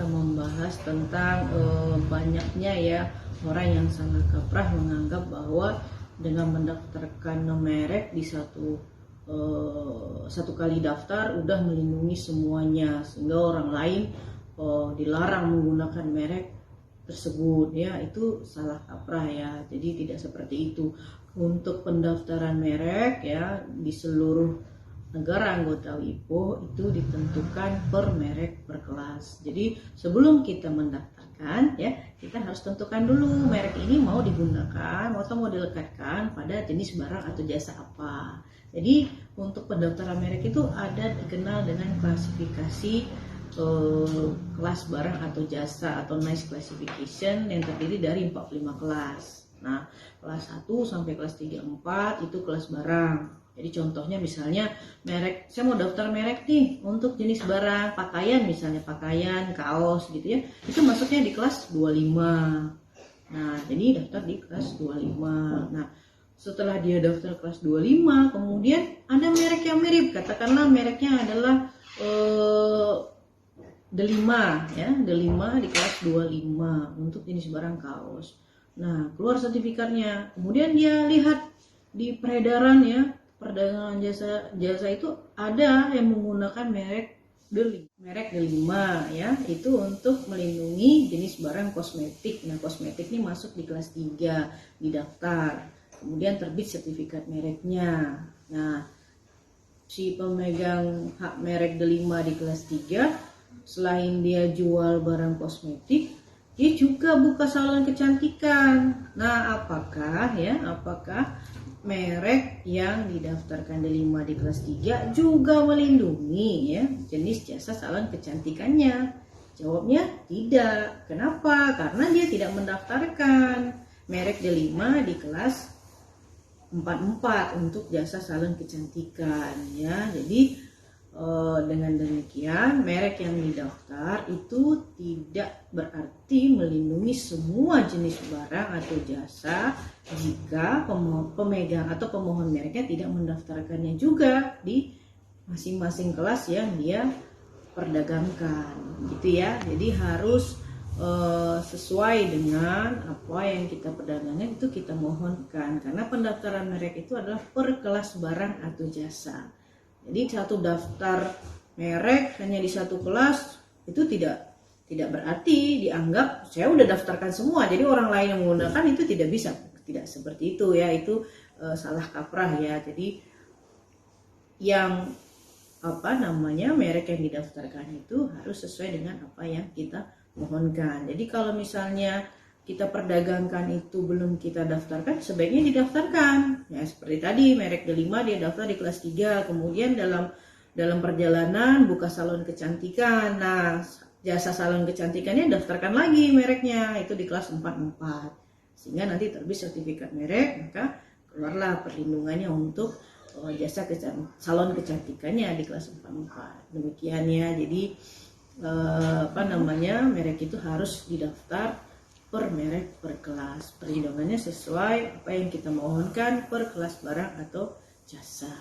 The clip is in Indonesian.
akan membahas tentang banyaknya ya orang yang salah kaprah menganggap bahwa dengan mendaftarkan merek di satu kali daftar udah melindungi semuanya, sehingga orang lain dilarang menggunakan merek tersebut. Ya, itu salah kaprah ya. Jadi tidak seperti itu. Untuk pendaftaran merek ya di seluruh negara anggota WIPO itu ditentukan per merek per kelas. Jadi sebelum kita mendaftarkan ya, kita harus tentukan dulu merek ini mau digunakan atau mau dilekatkan pada jenis barang atau jasa apa. Jadi untuk pendaftaran merek itu ada dikenal dengan klasifikasi kelas barang atau jasa atau NICE classification yang terdiri dari 45 kelas. Nah, kelas 1 sampai kelas 3, 4 itu kelas barang. Jadi contohnya misalnya merek, saya mau daftar merek nih untuk jenis barang pakaian, misalnya pakaian, kaos gitu ya. Itu masuknya di kelas 25. Nah, jadi daftar di kelas 25. Nah, setelah dia daftar kelas 25, kemudian ada merek yang mirip. Katakanlah mereknya adalah D5 ya, D5 di kelas 25 untuk jenis barang kaos. Nah, keluar sertifikatnya. Kemudian dia lihat di peredaran ya, perdagangan jasa itu ada yang menggunakan merek D5 ya, itu untuk melindungi jenis barang kosmetik. Nah, kosmetik ini masuk di kelas 3, didaftar. Kemudian terbit sertifikat mereknya. Nah, si pemegang hak merek D5 di kelas 3, selain dia jual barang kosmetik, dia juga buka salon kecantikan. Nah, apakah merek yang didaftarkan D5 di kelas 3 juga melindungi ya jenis jasa salon kecantikannya? Jawabnya tidak. Kenapa? Karena dia tidak mendaftarkan merek D5 di kelas 44 untuk jasa salon kecantikan ya. Jadi dengan demikian merek yang didaftar itu tidak berarti melindungi semua jenis barang atau jasa jika pemegang atau pemohon mereknya tidak mendaftarkannya juga di masing-masing kelas yang dia perdagangkan gitu ya. Jadi harus sesuai dengan apa yang kita perdagangkan itu kita mohonkan, karena pendaftaran merek itu adalah per kelas barang atau jasa. Jadi satu daftar merek hanya di satu kelas itu tidak berarti dianggap saya udah daftarkan semua, jadi orang lain yang menggunakan itu tidak bisa. Tidak seperti itu ya, itu salah kaprah ya. Jadi yang merek yang didaftarkan itu harus sesuai dengan apa yang kita mohonkan. Jadi kalau misalnya kita perdagangkan itu belum kita daftarkan, sebaiknya didaftarkan. Ya seperti tadi merek D5 dia daftar di kelas 3, kemudian dalam perjalanan buka salon kecantikan. Nah, jasa salon kecantikannya daftarkan lagi mereknya itu di kelas 44. Sehingga nanti terbit sertifikat merek, maka keluarlah perlindungannya untuk jasa salon kecantikannya di kelas 44. Demikian ya. Jadi merek itu harus didaftar per merek per kelas. Perlindungannya sesuai apa yang kita mohonkan per kelas barang atau jasa.